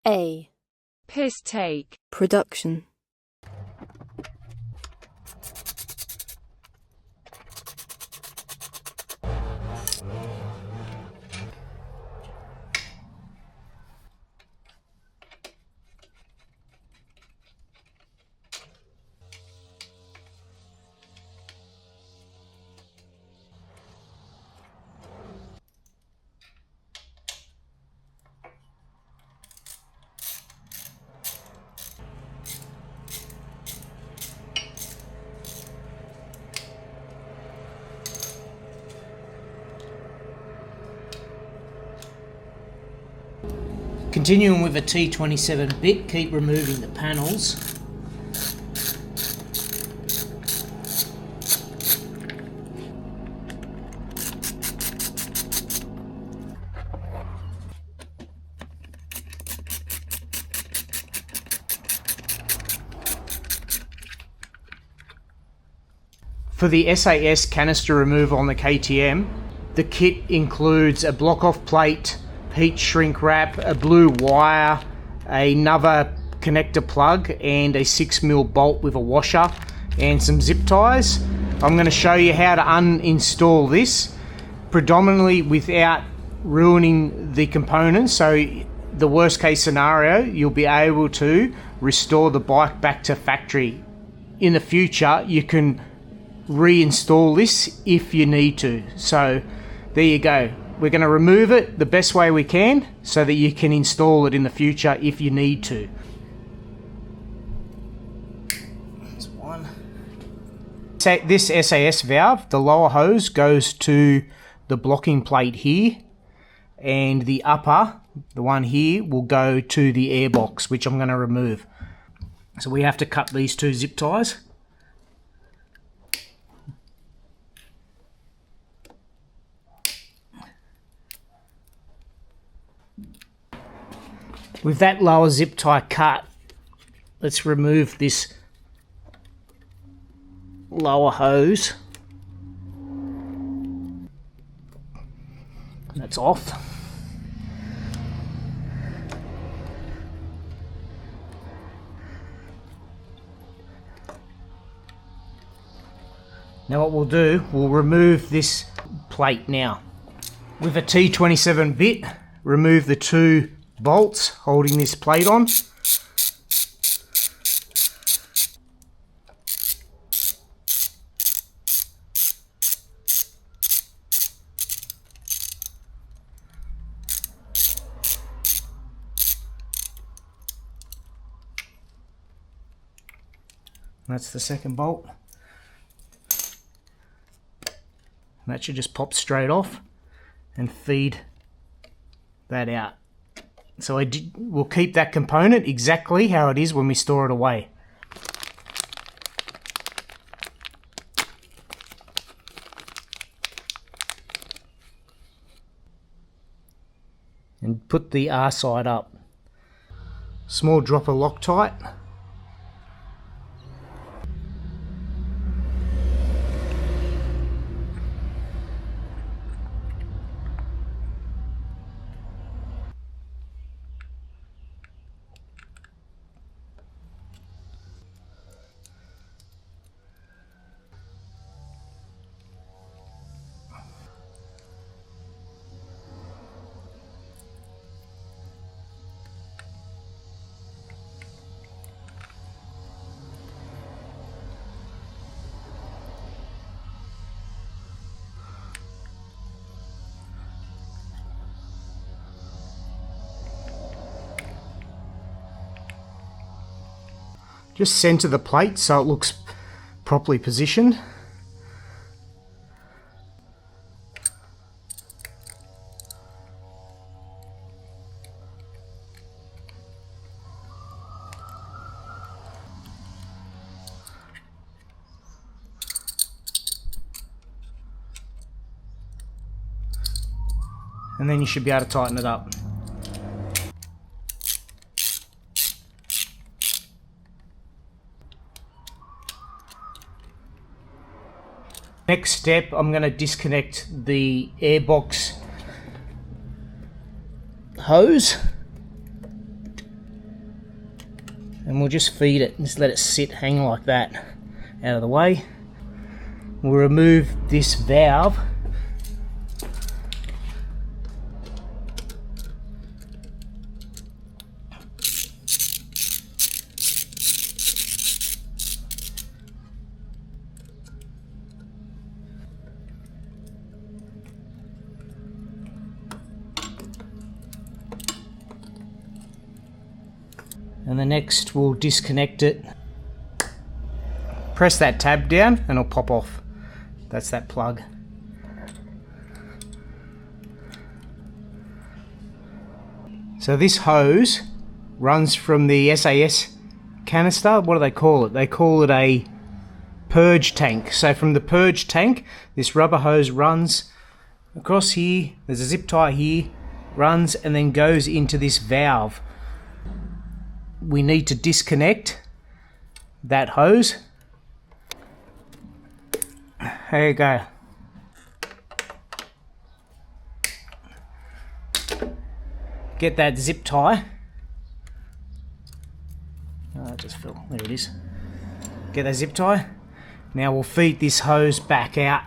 A. Piss take. Production. Continuing with a T27 bit, keep removing the panels. For the SAS canister removal on the KTM, the kit includes a block-off plate, heat shrink wrap, a blue wire, another connector plug and a 6mm bolt with a washer and some zip ties. I'm going to show you how to uninstall this predominantly without ruining the components, so the worst case scenario you'll be able to restore the bike back to factory. In the future you can reinstall this if you need to. So there you go. We're going to remove it the best way we can so that you can install it in the future if you need to. There's one. This SAS valve, the lower hose goes to the blocking plate here, and the upper, the one here, will go to the airbox, which I'm going to remove. So we have to cut these two zip ties. With that lower zip tie cut, let's remove this lower hose. That's off. Now what we'll do, we'll remove this plate now. With a T27 bit, remove the two bolts holding this plate on. That's the second bolt. And that should just pop straight off and feed that out. So we'll keep that component exactly how it is when we store it away. And put the R side up. Small dropper Loctite. Just center the plate so it looks properly positioned. And then you should be able to tighten it up. Next step, I'm going to disconnect the airbox hose. and we'll just feed it, just let it sit, hang like that, out of the way. We'll remove this valve. And the next we'll disconnect it. Press that tab down and it'll pop off. That's that plug. So this hose runs from the SAS canister. What do they call it? They call it a purge tank. So from the purge tank, this rubber hose runs across here. There's a zip tie here, runs and then goes into this valve. We need to disconnect that hose. There you go. Get that zip tie. Oh, it just fell. There it is. Get that zip tie. Now we'll feed this hose back out.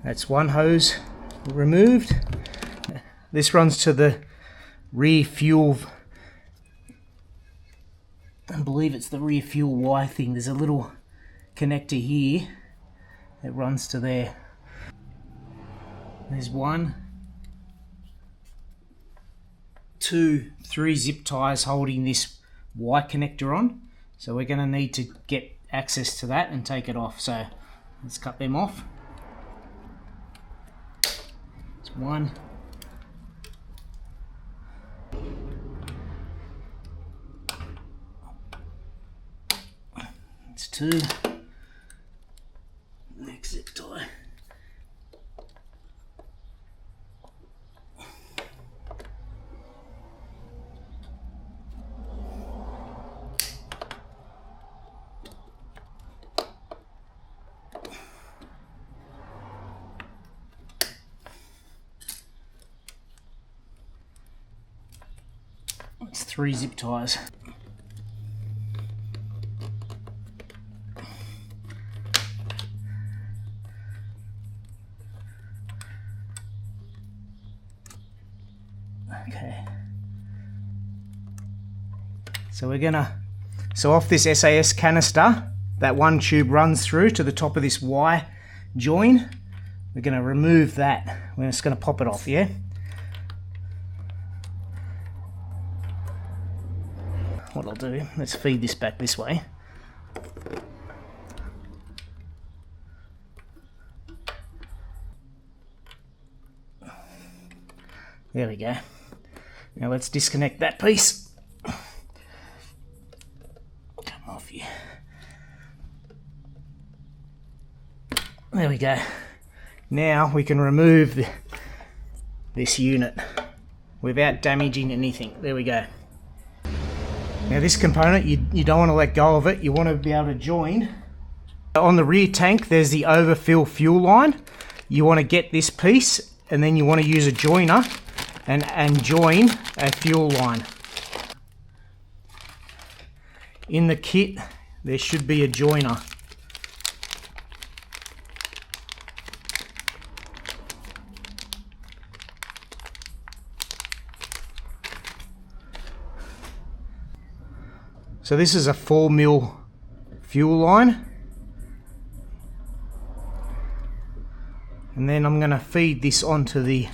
That's one hose removed. This runs to the rear fuel. I believe it's the rear fuel wire thing. There's a little connector here that runs to there. There's 1, 2, 3 zip ties holding this wire connector on. So we're going to need to get access to that and take it off. So let's cut them off. 1, it's 2, next zip tie, it's 3 zip ties. Okay. So off this SAS canister, that one tube runs through to the top of this Y join. We're gonna remove that. We're just gonna pop it off, yeah? What I'll do, let's feed this back this way. There we go. Now let's disconnect that piece. Come off here. There we go. Now we can remove this unit without damaging anything. There we go. Now this component, you don't want to let go of it. You want to be able to join. On the rear tank, there's the overfill fuel line. You want to get this piece, and then you want to use a joiner and join a fuel line. In the kit, there should be a joiner. So this is a 4mm fuel line. And then I'm going to feed this onto the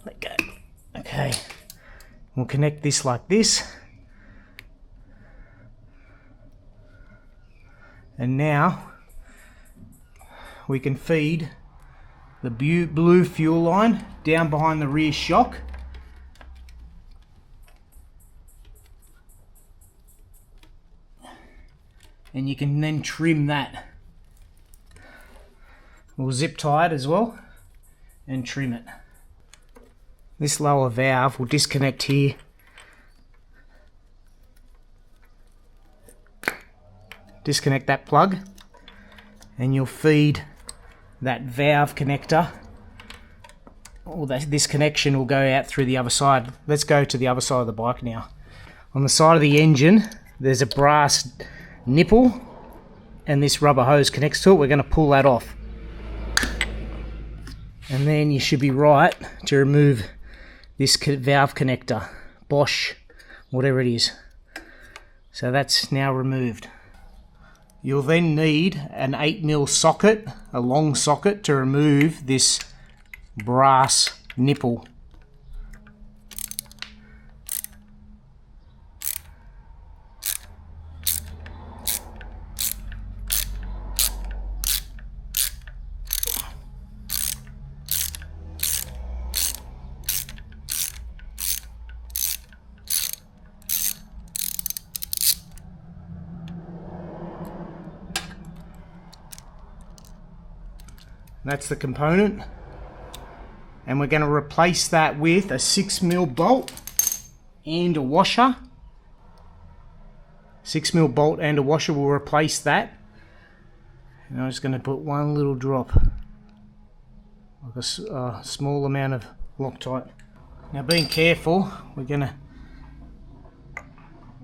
let go. Okay. We'll connect this like this. And now we can feed the blue fuel line down behind the rear shock. and you can then trim that. We'll zip tie it as well and trim it. This lower valve will disconnect here. Disconnect that plug and you'll feed that valve connector, or this connection will go out through the other side. Let's go to the other side of the bike now. On the side of the engine there's a brass nipple and this rubber hose connects to it. We're going to pull that off. And then you should be right to remove this valve connector, Bosch, whatever it is. So that's now removed. You'll then need an 8mm socket, a long socket, to remove this brass nipple. That's the component, and we're going to replace that with a 6mm bolt and a washer. 6mm bolt and a washer will replace that, and I'm just going to put one little drop, like a small amount of Loctite. Now, being careful, we're going to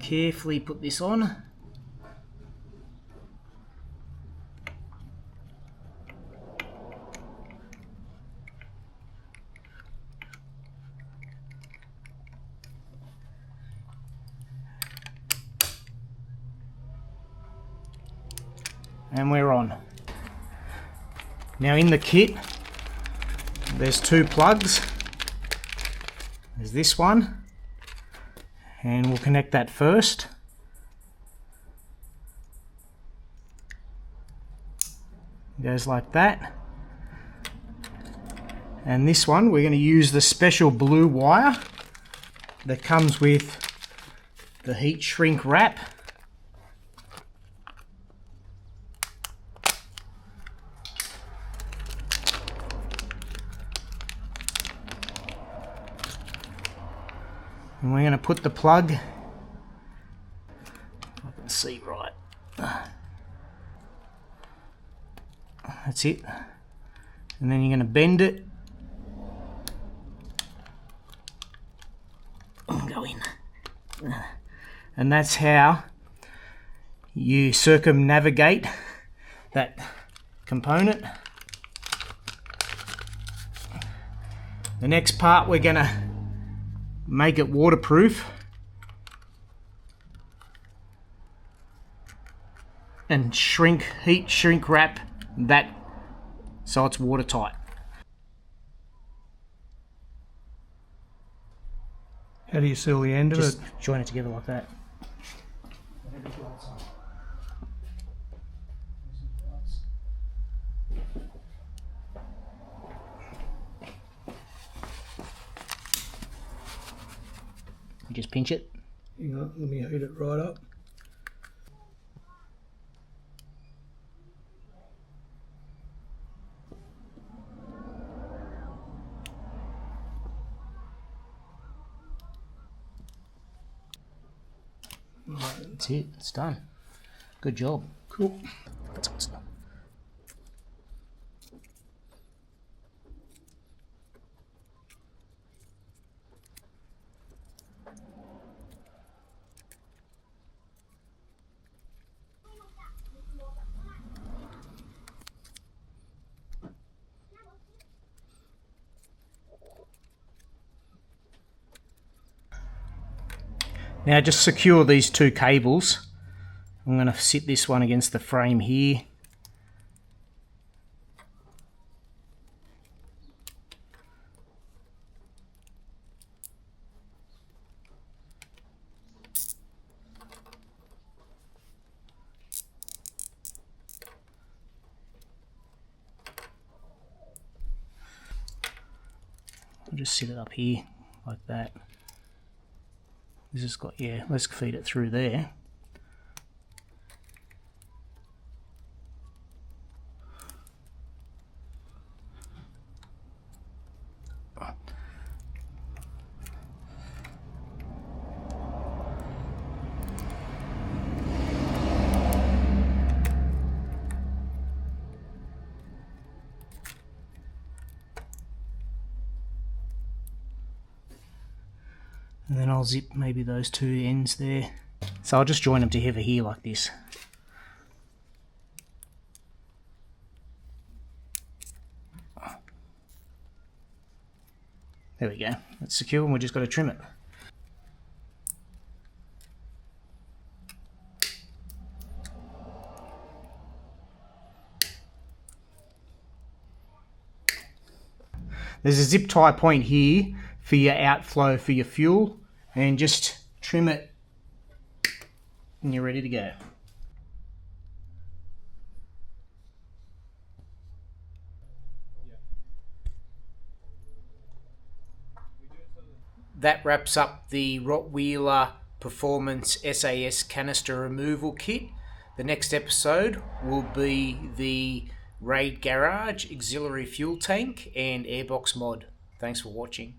carefully put this on. And we're on. Now in the kit there's two plugs. There's this one, and we'll connect that first. It goes like that. And this one we're going to use the special blue wire that comes with the heat shrink wrap. And we're going to put the plug, if I can see right, that's it, and then you're going to bend it and go in, and that's how you circumnavigate that component. The next part, we're going to make it waterproof and heat shrink wrap that so it's watertight. How do you seal the end of it? Just join it together like that. You just pinch it. Hang on, let me heat it right up. That's it, it's done. Good job. Cool. That's what's done. Now just secure these two cables. I'm going to sit this one against the frame here. I'll just sit it up here like that. This has got, yeah, let's feed it through there. And then I'll zip maybe those two ends there. So I'll just join them together here like this. There we go. That's secure and we've just got to trim it. There's a zip tie point here for your outflow for your fuel, and just trim it and you're ready to go. That wraps up the Rottweiler Performance SAS Canister Removal Kit. The next episode will be the Raid Garage Auxiliary Fuel Tank and Airbox mod. Thanks for watching.